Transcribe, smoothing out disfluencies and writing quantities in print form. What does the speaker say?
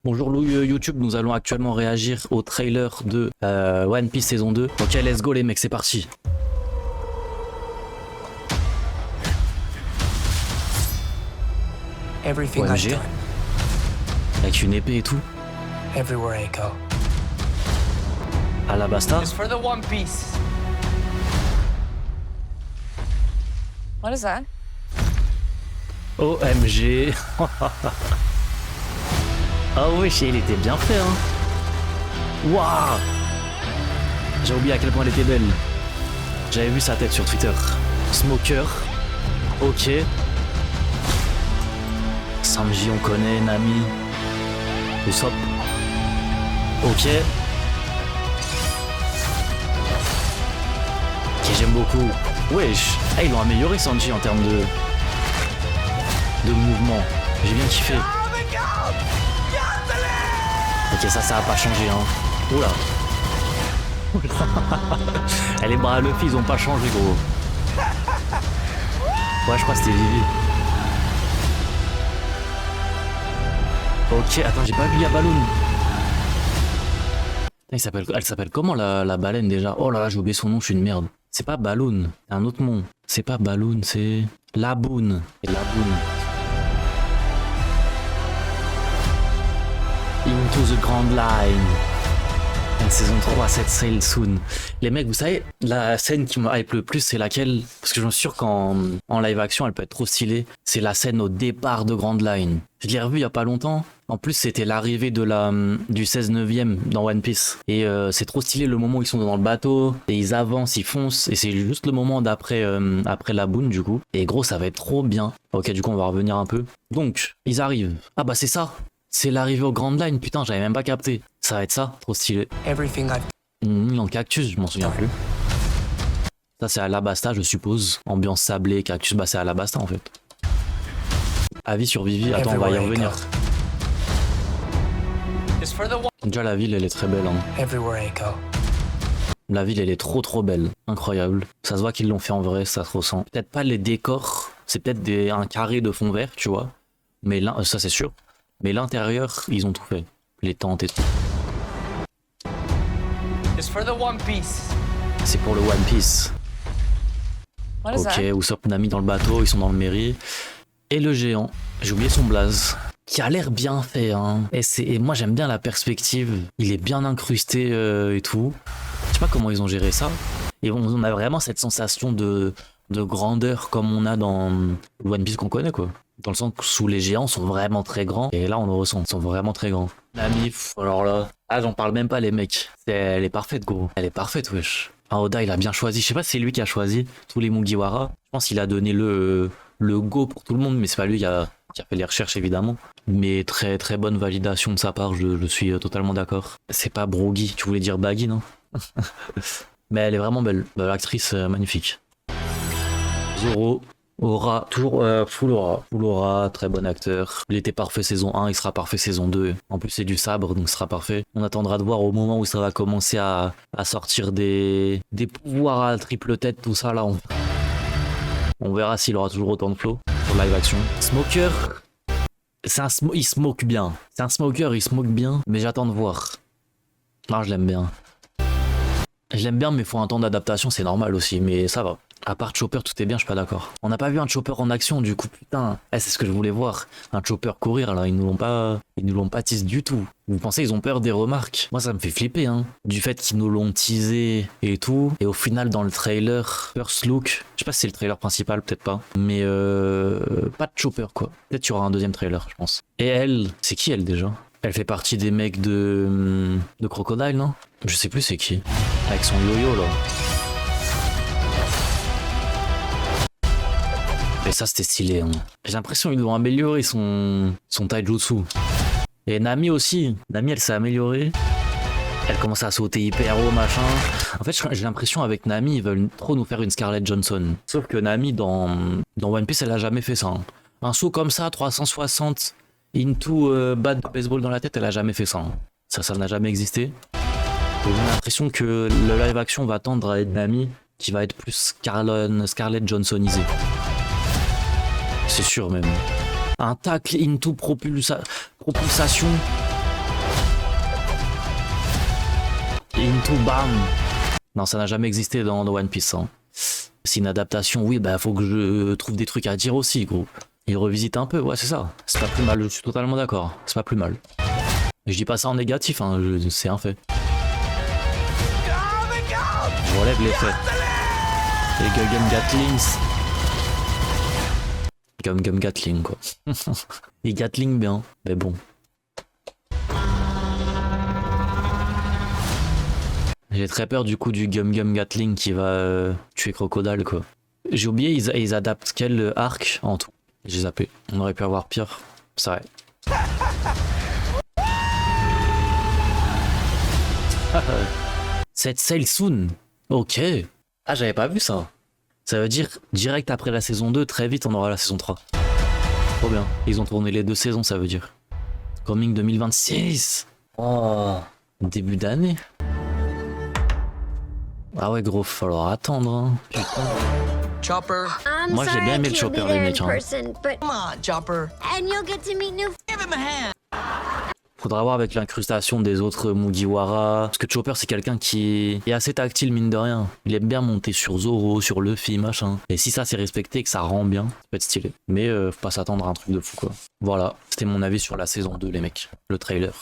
Bonjour YouTube, nous allons actuellement réagir au trailer de One Piece saison 2. Ok, let's go les mecs, c'est parti. Everything OMG. I've done, Avec une épée et tout. everywhere I go. Alabasta. It's for the One Piece. What is that? OMG. Ah oui, il était bien fait hein. Waouh. J'ai oublié à quel point elle était belle. J'avais vu sa tête sur Twitter. Smoker. Ok. Sanji on connaît, Nami. Usopp. Ok. Ok, j'aime beaucoup. Wesh. Ah, ils l'ont amélioré Sanji en termes de mouvement. J'ai bien kiffé. Ok, ça a pas changé hein. Oula. Les bras à Luffy ils ont pas changé gros. Ouais, je crois que c'était Vivi. Ok, attends, j'ai pas vu la Balloon. Elle s'appelle comment la baleine déjà? Oh là là, j'ai oublié son nom, je suis une merde. C'est pas Balloon, c'est un autre nom. C'est pas Balloon, c'est Laboon. Laboon. Into the Grand Line. Saison 3, cette sail soon. Les mecs, vous savez, la scène qui me hype le plus, c'est laquelle? Parce que je suis sûr qu'en live action, elle peut être trop stylée. C'est la scène au départ de Grand Line. Je l'ai revu il y a pas longtemps. En plus, c'était l'arrivée du 16/9e dans One Piece. Et c'est trop stylé le moment où ils sont dans le bateau. Et ils avancent, ils foncent. Et c'est juste le moment d'après après la boune, du coup. Et gros, ça va être trop bien. Ok, du coup, on va revenir un peu. Donc, ils arrivent. Ah bah c'est ça. C'est l'arrivée au Grand Line, putain, j'avais même pas capté. Ça va être ça, trop stylé. Everything I've En cactus, je m'en souviens plus. Ça c'est Alabasta, je suppose. Ambiance sablée, cactus, bah c'est Alabasta en fait. Avis sur Vivi, attends, on va y revenir. It's for the one. Déjà la ville elle est très belle hein. Everywhere I go. La ville elle est trop belle, incroyable. Ça se voit qu'ils l'ont fait en vrai, ça se ressent. Peut-être pas les décors, c'est peut-être un carré de fond vert, tu vois. Mais là, ça c'est sûr. Mais l'intérieur, ils ont tout fait. Les tentes et tout. It's for the One Piece. C'est pour le One Piece. What is Ok, that? Usopp, Nami dans le bateau, ils sont dans le mairie. Et le géant, j'ai oublié son blaze, qui a l'air bien fait. Hein. Et moi j'aime bien la perspective, il est bien incrusté et tout. Je sais pas comment ils ont géré ça. Et on a vraiment cette sensation de grandeur comme on a dans One Piece qu'on connaît quoi. Dans le sens où les géants sont vraiment très grands. Et là on le ressent, ils sont vraiment très grands. Nami, alors là, j'en parle même pas les mecs. Elle est parfaite gros, elle est parfaite wesh. Oda il a bien choisi, je sais pas si c'est lui qui a choisi tous les Mugiwara. Je pense qu'il a donné le go pour tout le monde, mais c'est pas lui qui a fait les recherches évidemment. Mais très bonne validation de sa part, je suis totalement d'accord. C'est pas Brogy, tu voulais dire Baggy non? Mais elle est vraiment belle, l'actrice magnifique. Zoro, Aura, toujours full aura, très bon acteur. Il était parfait saison 1, il sera parfait saison 2. En plus c'est du sabre donc ce sera parfait. On attendra de voir au moment où ça va commencer à sortir des pouvoirs à triple tête, tout ça là. On verra s'il aura toujours autant de flow sur live action. Smoker, il smoke bien. C'est un smoker, il smoke bien, mais j'attends de voir. Non, je l'aime bien. Je l'aime bien, mais il faut un temps d'adaptation, c'est normal aussi, mais ça va. À part Chopper, tout est bien, je suis pas d'accord. On n'a pas vu un Chopper en action, du coup, putain. C'est ce que je voulais voir. Un Chopper courir, là, ils nous l'ont pas teasé du tout. Vous pensez ils ont peur des remarques? Moi, ça me fait flipper, hein. Du fait qu'ils nous l'ont teasé et tout. Et au final, dans le trailer, first look, je sais pas si c'est le trailer principal, peut-être pas. Mais pas de Chopper, quoi. Peut-être qu'il y aura un deuxième trailer, je pense. Et elle, c'est qui elle déjà? Elle fait partie des mecs de Crocodile, non? Je sais plus c'est qui. Avec son yo-yo, là. Et ça c'était stylé hein. J'ai l'impression qu'ils vont améliorer son taijutsu. Et Nami aussi. Nami elle s'est améliorée. Elle commence à sauter hyper haut machin. En fait j'ai l'impression avec Nami ils veulent trop nous faire une Scarlett Johansson. Sauf que Nami dans One Piece elle a jamais fait ça hein. Un saut comme ça 360 into bat de baseball dans la tête elle a jamais fait ça hein. Ça n'a jamais existé. J'ai l'impression que le live action va tendre à être Nami qui va être plus Scarlett Johanssonisée. C'est sûr même. Un tacle into propulsation Into Bam. Non, ça n'a jamais existé dans One Piece. Hein. C'est une adaptation, oui, bah faut que je trouve des trucs à dire aussi, gros. Il revisite un peu, ouais, c'est ça. C'est pas plus mal, je suis totalement d'accord. C'est pas plus mal. Je dis pas ça en négatif, hein, c'est un fait. Je relève les faits. Les Gum Gatlings. Gum Gatling, quoi. Les Gatling bien, mais bon. J'ai très peur du coup du Gum Gatling qui va tuer Crocodile, quoi. J'ai oublié, ils adaptent quel arc en tout. J'ai zappé. On aurait pu avoir pire. C'est vrai. Set sail soon. Ok. Ah, j'avais pas vu ça. Ça veut dire direct après la saison 2, très vite on aura la saison 3. Trop bien. Ils ont tourné les 2 saisons, ça veut dire. Coming 2026. Oh. Début d'année. Ah ouais, gros, falloir attendre. Hein. Putain. Chopper. Moi, j'ai bien aimé le Chopper remake. Hein. Come on, Chopper. And you'll get to meet new. Give him a hand. Faudra voir avec l'incrustation des autres Mugiwara. Parce que Chopper, c'est quelqu'un qui est assez tactile, mine de rien. Il aime bien monter sur Zoro, sur Luffy, machin. Et si ça c'est respecté et que ça rend bien, ça peut être stylé. Mais faut pas s'attendre à un truc de fou, quoi. Voilà, c'était mon avis sur la saison 2, les mecs. Le trailer.